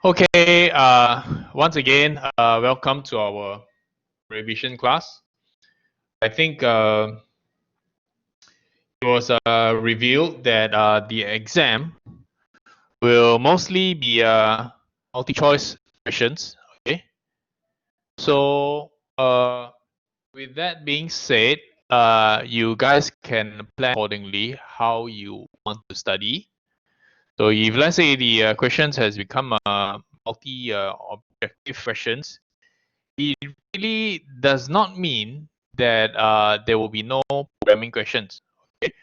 Okay, once again, welcome to our revision class. I think it was revealed that the exam will mostly be multi-choice questions. Okay, so with that being said, you guys can plan accordingly how you want to study. So if let's say the questions has become multi-objective questions, it really does not mean that there will be no programming questions. Okay,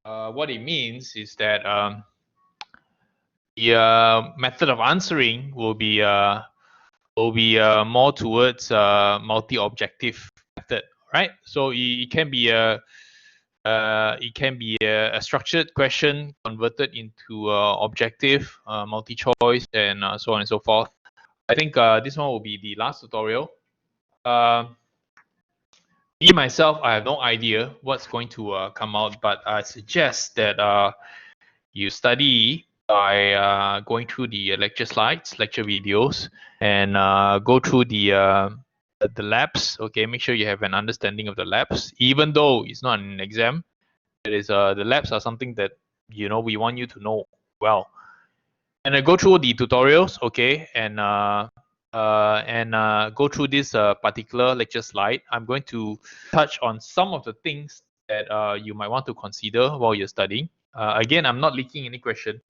what it means is that the method of answering will be more towards multi-objective method, right? So it can be a structured question converted into objective, multi-choice, and so on and so forth. I think this one will be the last tutorial. Me myself, I have no idea what's going to come out, but I suggest that you study by going through the lecture slides, lecture videos, and go through the labs. Okay, make sure you have an understanding of the labs, even though it's not an exam. It is the labs are something that we want you to know well, and I go through the tutorials. Okay, and go through this particular lecture slide. I'm going to touch on some of the things that you might want to consider while you're studying. Again, I'm not leaking any question.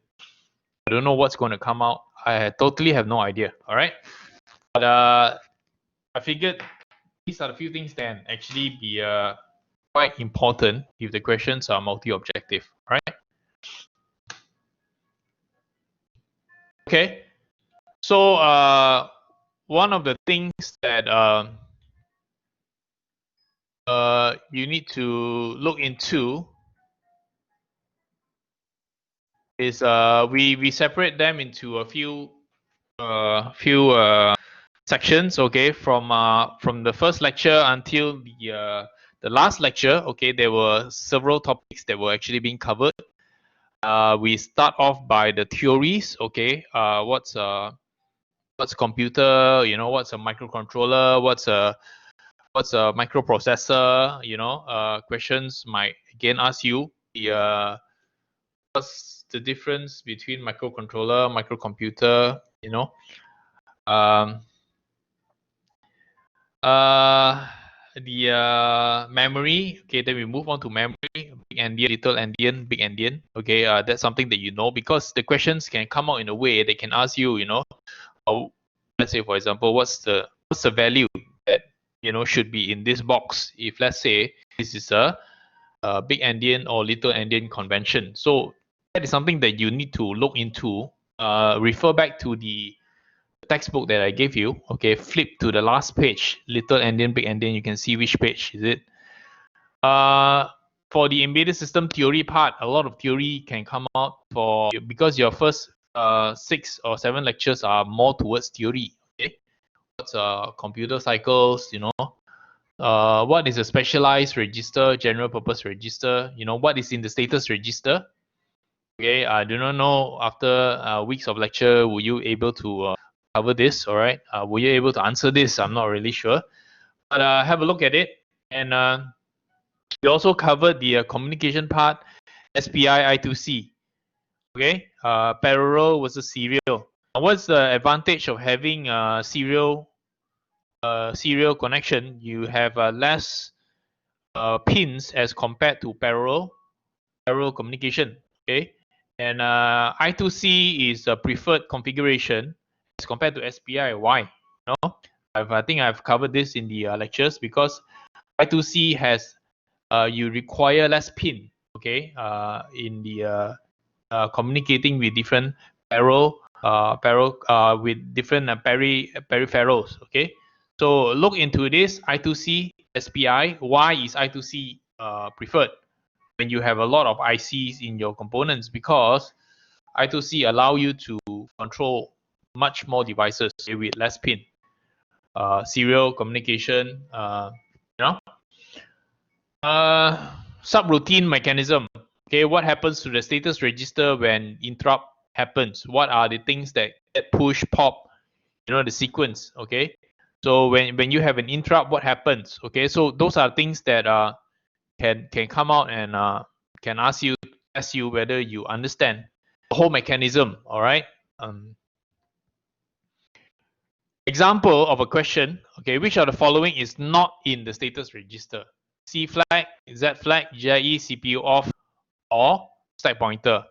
I don't know what's going to come out. I totally have no idea. All right, but I figured these are the few things that can actually be quite important if the questions are multi-objective. All right. Okay. So one of the things that you need to look into is we separate them into a few sections. Okay, from the first lecture until the last lecture. Okay, there were several topics that were actually being covered. We start off by the theories. Okay, what's computer? What's a microcontroller? What's a microprocessor? Questions might again ask you what's the difference between microcontroller, microcomputer? Um, the memory. Okay, then we move on to memory. Big endian, little endian, big endian. Okay, that's something that you know, because the questions can come out in a way they can ask you. Let's say for example, what's the value that should be in this box if let's say this is a big endian or little endian convention. So that is something that you need to look into. Refer back to the textbook that I gave you. Okay, flip to the last page, little endian, big endian. You can see which page is it. For the embedded system theory part, a lot of theory can come out because your first 6 or 7 lectures are more towards theory. Okay, what's computer cycles? What is a specialized register, general purpose register? What is in the status register? Okay, I do not know after weeks of lecture, were you able to cover this? All right, were you able to answer this? I'm not really sure, but have a look at it. And we also covered the communication part, SPI I2C. Okay, parallel versus serial. What's the advantage of having serial connection? You have less pins as compared to parallel communication. Okay, and I2C is a preferred configuration as compared to SPI. Why? I think I've covered this in the lectures, because I2C has you require less pin. Okay, in the communicating with different with different peripherals. Okay, so look into this I2C, SPI. Why is I2C preferred when you have a lot of ICs in your components? Because I2C allow you to control much more devices with less pin. Serial communication, subroutine mechanism. Okay, what happens to the status register when interrupt happens? What are the things that get push, pop, the sequence, okay? So when you have an interrupt, what happens? Okay, so those are things that can come out and can ask you whether you understand the whole mechanism, all right? Example of a question, okay, which of the following is not in the status register? C flag, Z flag, GIE, CPU off, or stack pointer.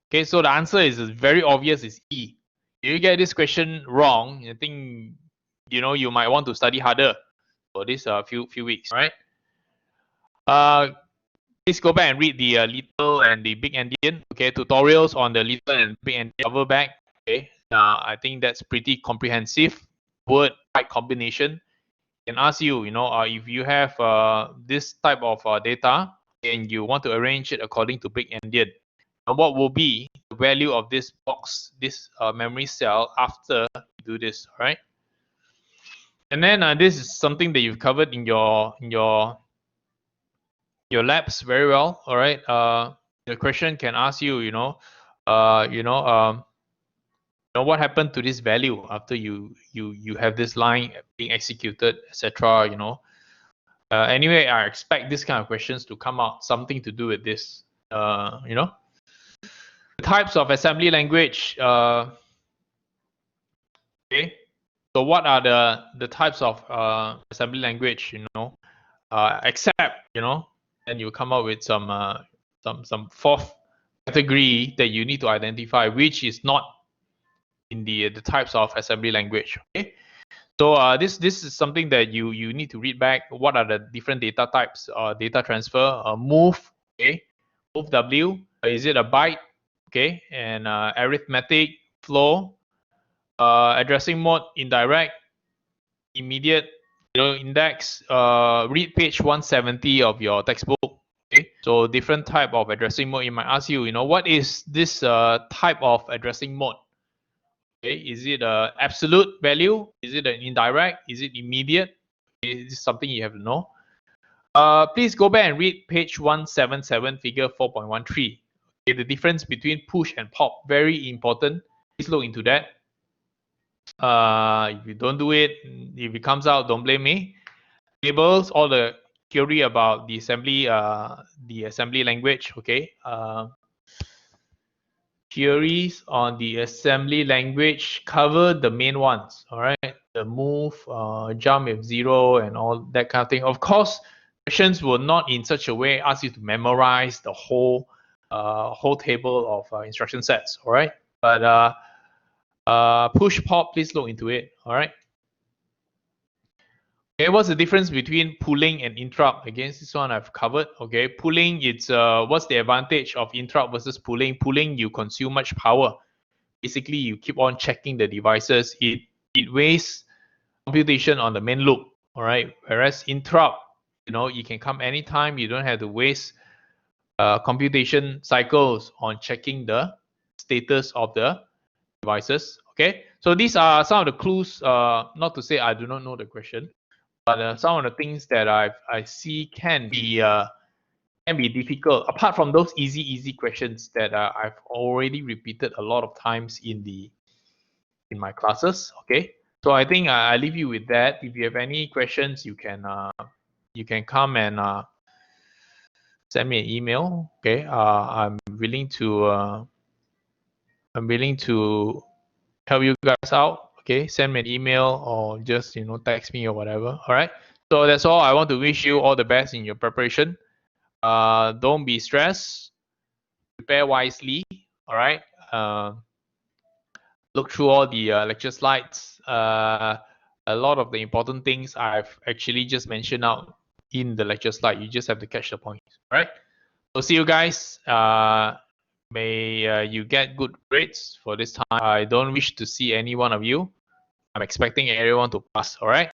Okay, so the answer is very obvious, is E. If you get this question wrong, I think you might want to study harder for this few weeks, right? Please go back and read the little and the big endian. Okay, tutorials on the little and big endian cover back. Okay, I think that's pretty comprehensive. Word type combination can ask you, if you have this type of data and you want to arrange it according to big endian, what will be the value of this box, this memory cell after you do this, all right? And then this is something that you've covered in your labs very well, all right? The question can ask you, what happened to this value after you have this line being executed, etc. Anyway, I expect this kind of questions to come out, something to do with this. The types of assembly language. Okay, so what are the types of assembly language? Except then you come up with some fourth category that you need to identify, which is not in the types of assembly language. Okay, so this is something that you need to read back. What are the different data types? Data transfer, move. Okay, move W. Is it a byte? Okay, and arithmetic, flow, addressing mode, indirect, immediate, index. Read page 170 of your textbook. Okay, so different type of addressing mode. It might ask you, what is this type of addressing mode? Okay, is it a absolute value? Is it an indirect? Is it immediate? Okay, this is something you have to know. Please go back and read page 177, figure 4.13. Okay, the difference between push and pop, very important. Please look into that. If you don't do it, if it comes out, don't blame me. Tables, all the theory about the assembly language. Okay. Theories on the assembly language cover the main ones. All right, the move, jump if 0, and all that kind of thing. Of course, questions will not in such a way ask you to memorize the whole table of instruction sets. All right, but push pop, please look into it. All right. Okay, what's the difference between pulling and interrupt? Again, this one I've covered. Okay, pulling, it's what's the advantage of interrupt versus pulling? Pulling, you consume much power. Basically, you keep on checking the devices. It wastes computation on the main loop. All right. Whereas interrupt, you can come anytime. You don't have to waste computation cycles on checking the status of the devices. Okay. So these are some of the clues. Not to say I do not know the question, but some of the things that I see can be difficult. Apart from those easy questions that I've already repeated a lot of times in my classes. Okay, so I think I leave you with that. If you have any questions, you can come and send me an email. Okay, I'm willing to help you guys out. Okay, send me an email or just text me or whatever. All right. So that's all. I want to wish you all the best in your preparation. Don't be stressed. Prepare wisely. All right. Look through all the lecture slides. A lot of the important things I've actually just mentioned out in the lecture slide. You just have to catch the points. All right. So see you guys. May you get good grades for this time. I don't wish to see any one of you. I'm expecting everyone to pass. All right.